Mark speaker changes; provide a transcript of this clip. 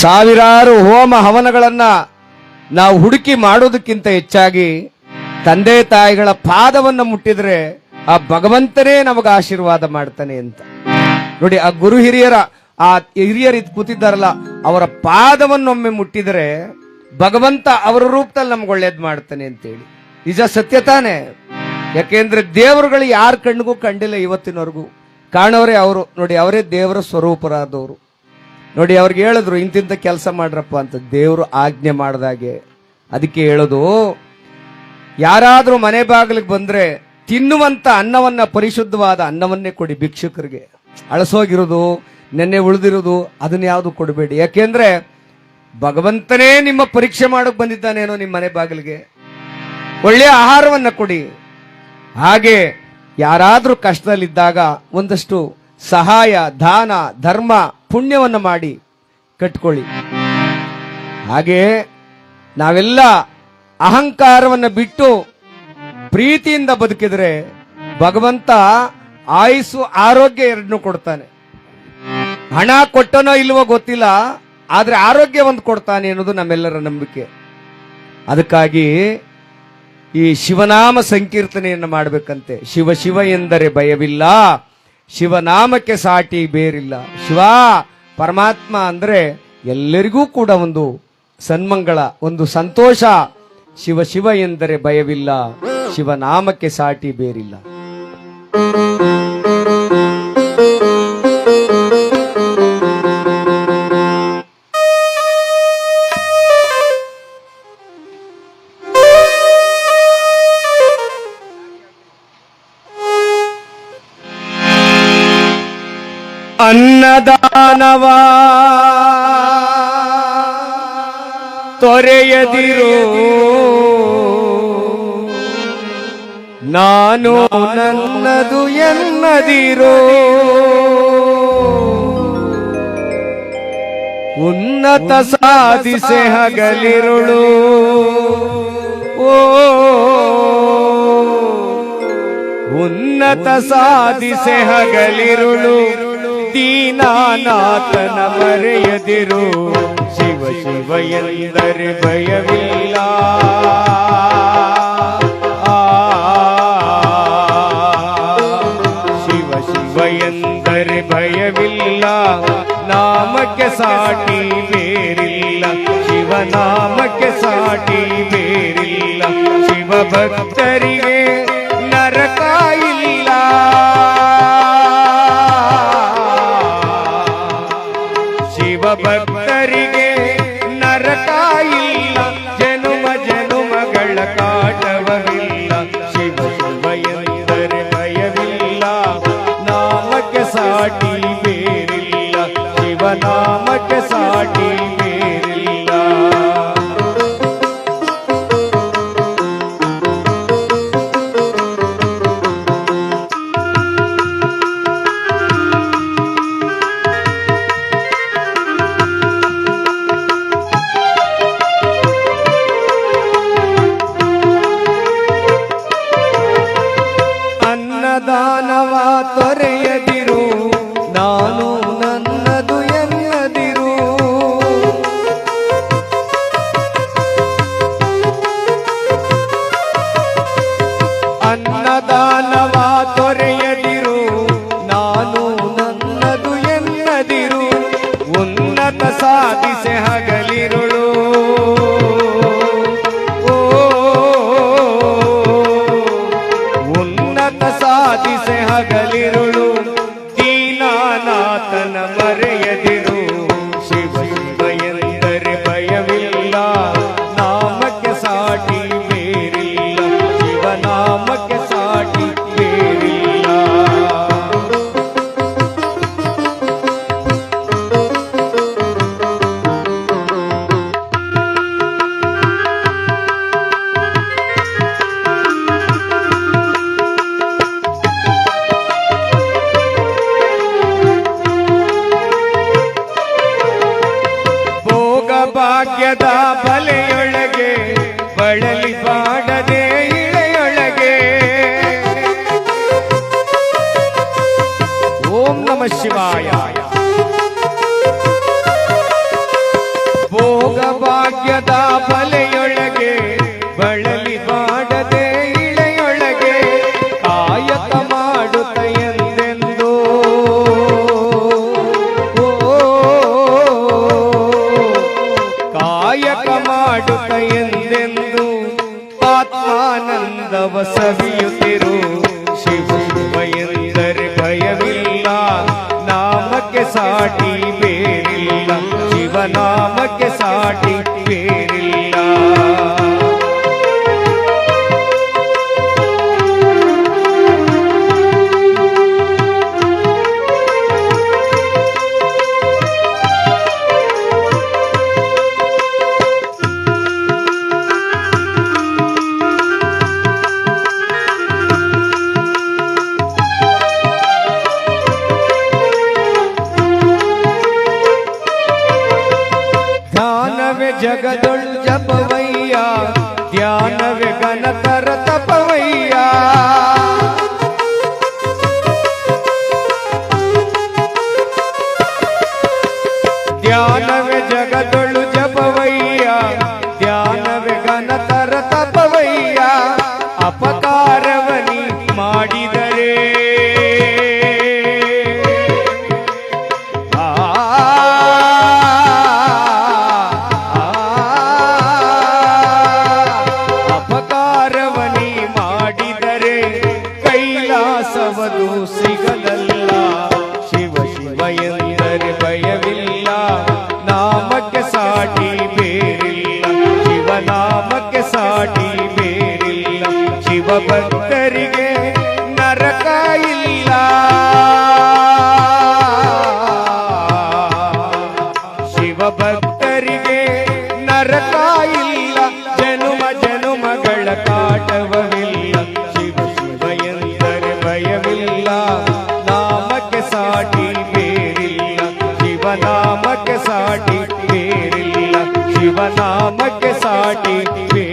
Speaker 1: ಸಾವಿರಾರು ಹೋಮ ಹವನಗಳನ್ನ ನಾವು ಹುಡುಕಿ ಮಾಡೋದಕ್ಕಿಂತ ಹೆಚ್ಚಾಗಿ ತಂದೆ ತಾಯಿಗಳ ಪಾದವನ್ನ ಮುಟ್ಟಿದ್ರೆ ಆ ಭಗವಂತನೇ ನಮಗೆ ಆಶೀರ್ವಾದ ಮಾಡ್ತಾನೆ ಅಂತ ನೋಡಿ. ಆ ಗುರು ಹಿರಿಯರು ಇದು ಕೂತಿದ್ದಾರಲ್ಲ, ಅವರ ಪಾದವನ್ನೊಮ್ಮೆ ಮುಟ್ಟಿದರೆ ಭಗವಂತ ಅವರ ರೂಪದಲ್ಲಿ ನಮ್ಗೆ ಒಳ್ಳೇದ್ ಮಾಡ್ತಾನೆ ಅಂತೇಳಿ ನಿಜ ಸತ್ಯ ತಾನೆ. ಯಾಕೆಂದ್ರೆ ದೇವರುಗಳು ಯಾರ ಕಣ್ಣಿಗೂ ಕಂಡಿಲ್ಲ ಇವತ್ತಿನವರೆಗೂ. ಕಾಣೋರೆ ಅವರು ನೋಡಿ, ಅವರೇ ದೇವರ ಸ್ವರೂಪರಾದವರು ನೋಡಿ. ಅವ್ರಿಗೆ ಹೇಳಿದ್ರು ಇಂತಿಂತ ಕೆಲಸ ಮಾಡ್ರಪ್ಪ ಅಂತ, ದೇವರು ಆಜ್ಞೆ ಮಾಡ್ದಾಗೆ. ಅದಕ್ಕೆ ಹೇಳೋದು, ಯಾರಾದ್ರೂ ಮನೆ ಬಾಗಿಲಿಗೆ ಬಂದ್ರೆ ತಿನ್ನುವಂತ ಅನ್ನವನ್ನ, ಪರಿಶುದ್ಧವಾದ ಅನ್ನವನ್ನೇ ಕೊಡಿ ಭಿಕ್ಷುಕರಿಗೆ. ಅಳಸೋಗಿರೋದು, ನೆನ್ನೆ ಉಳಿದಿರೋದು ಅದನ್ನ ಯಾವುದು ಕೊಡಬೇಡಿ. ಯಾಕೆಂದ್ರೆ ಭಗವಂತನೇ ನಿಮ್ಮ ಪರೀಕ್ಷೆ ಮಾಡಕ್ ಬಂದಿದ್ದಾನೇನೋ ನಿಮ್ಮ ಮನೆ ಬಾಗಿಲಿಗೆ. ಒಳ್ಳೆಯ ಆಹಾರವನ್ನ ಕೊಡಿ. ಹಾಗೆ ಯಾರಾದ್ರೂ ಕಷ್ಟದಲ್ಲಿದ್ದಾಗ ಒಂದಷ್ಟು ಸಹಾಯ, ದಾನ, ಧರ್ಮ, ಪುಣ್ಯವನ್ನ ಮಾಡಿ ಕಟ್ಕೊಳ್ಳಿ. ಹಾಗೆ ನಾವೆಲ್ಲ ಅಹಂಕಾರವನ್ನ ಬಿಟ್ಟು ಪ್ರೀತಿಯಿಂದ ಬದುಕಿದ್ರೆ ಭಗವಂತ ಆಯುಸ್ಸು, ಆರೋಗ್ಯ ಎರಡನ್ನೂ ಕೊಡ್ತಾನೆ. ಹಣ ಕೊಟ್ಟನೋ ಇಲ್ವೋ ಗೊತ್ತಿಲ್ಲ, ಆದ್ರೆ ಆರೋಗ್ಯ ಒಂದು ಕೊಡ್ತಾನೆ ಅನ್ನೋದು ನಮ್ಮೆಲ್ಲರ ನಂಬಿಕೆ. ಅದಕ್ಕಾಗಿ ಈ ಶಿವನಾಮ ಸಂಕೀರ್ತನೆಯನ್ನು ಮಾಡಬೇಕಂತೆ. ಶಿವ ಶಿವ ಎಂದರೆ ಭಯವಿಲ್ಲ, ಶಿವನಾಮಕ್ಕೆ ಸಾಟಿ ಬೇರಿಲ್ಲ. ಶಿವ ಪರಮಾತ್ಮ ಅಂದ್ರೆ ಎಲ್ಲರಿಗೂ ಕೂಡ ಒಂದು ಸನ್ಮಂಗಳ, ಒಂದು ಸಂತೋಷ. ಶಿವ ಶಿವ ಎಂದರೆ ಭಯವಿಲ್ಲ, ಶಿವನಾಮಕ್ಕೆ ಸಾಟಿ ಬೇರಿಲ್ಲ. ಅನ್ನದಾನವ ತೊರೆಯದಿರು, ನಾನು ನನ್ನದು ಎನ್ನದಿರು. ಉನ್ನತ ಸಾಧಿಸೆ ಹಗಲಿರುಳು, ಓ ಉನ್ನತ ಸಾಧಿಸೆ ಹಗಲಿರುಳು. ದೀನಾನಾಥನ ಮರೆಯದಿರು, ಶಿವ ಶಿವ ಎಂದರೆ ಭಯವಿಲ್ಲ. ಶಿವ ಶಿವ ಎಂದರೆ ಭಯವಿಲ್ಲ, ನಾಮಕ್ಕೆ ಸಾಟಿ ಬೇರಿಲ್ಲ. ಶಿವನಾಮಕ್ಕೆ ಸಾಟಿ ಬೇರಿಲ್ಲ. ಶಿವ ಭಕ್ತರಿಗೆ ನರಕ ಇಲ್ಲ. ಭಕ್ತರಿಗೆ ನರಕ ಇಲ್ಲ, ಜನುಮ ಜನುಮಗಳ ಕಾಟವವಿಲ್ಲ. ಶಿವ ಶಿವ ಎಂದರೆ ಭಯವಿಲ್ಲ, ನಾಮಕ್ಕೆ ಸಾಟಿ ಬೇರಿಲ್ಲ. ಶಿವನಾಮಕ್ಕೆ ಸಾಟಿ ಬೇರಿಲ್ಲ. ದಾನವ ತೊರೆಯದಿರು, ನಾನು ನನ್ನದು ಎನ್ನದಿರು. ಅನ್ನದಾನವ ತೊರೆಯದಿರು, ನಾನು ನನ್ನದು ಎನ್ನದಿರು. ಉನ್ನತ ಸಾಧಿಸೆ ಹಗಲಿರುಳು, ಸಾಧಿಸೆ ಹಗಲಿರುಳು. ದೀನಾನಾಥನ ಮರೆಯದಿರು, ಶಿವ ಶಿವ ಎಂದರೆ ಭಯವಿಲ್ಲ, ನಾಮಕ್ಕೆ ಸಾಟಿ ಬೇರಿಲ್ಲ. ಶಿವನಾಮಕ್ಕೆ ಸಾಟಿ ಬೇರಿಲ್ಲ. ಭಾಗ್ಯದ ಬಲೆಯೊಳಗೆ ಬಳಲಿ ಬಾಡದೆ ಇಳೆಯೊಳಗೆ. ಓಂ ನಮಃ ಶಿವಾಯ. ಬೇರಿಲ್ಲ, ಶಿವನಾಮಕ್ಕೆ ಸಾಟಿ ಬೇರಿಲ್ಲ. ಧ್ಯಾನವೇ ಜಗದೊಳು ಜಪವಯ್ಯ, ಧ್ಯಾನವೇ ಗಣತರ ತಪವಯ್ಯ. ಧ್ಯಾನವೇ ಜಗದೊಳು ಜಪವಯ್ಯ, ಧ್ಯಾನವೇ ಗಣತರ ತಪವಯ್ಯ. ಅಪಕಾರವನಿ ಮಾಡಿದರೆ ಕೈಲಾಸವದು ಸಿಗದಲ್ಲ. ಶಿವ ಶಿವ ಎಂದರೆ ಭಯವಿಲ್ಲ, ನಾಮಕ್ಕೆ ಸಾಟಿ ಬೇರಿಲ್ಲ, ಶಿವನಾಮಕ್ಕೆ ಸಾಟಿ ಬೇರಿಲ್ಲ. ಶಿವ ಭಕ್ತರಿಗೆ ನರಕ ಇಲ್ಲ, ಶಿವ ಭಕ್ತರಿಗೆ ನರಕ ಇಲ್ಲ, ಜನುಮ ಜನುಮಗಳ ಕಾಟವವಿಲ್ಲ. ಶಿವ ಶಿವ ಎಂದರೆ ಭಯವಿಲ್ಲ, ನಾಮಕ್ಕೆ ಸಾಟಿ ಬೇರಿಲ್ಲ, ಶಿವನಾಮಕ್ಕೆ ಸಾಟಿ ಬೇರಿಲ್ಲ, ಶಿವನಾಮಕ್ಕೆ ಸಾಟಿ ಬೇರಿಲ್ಲ.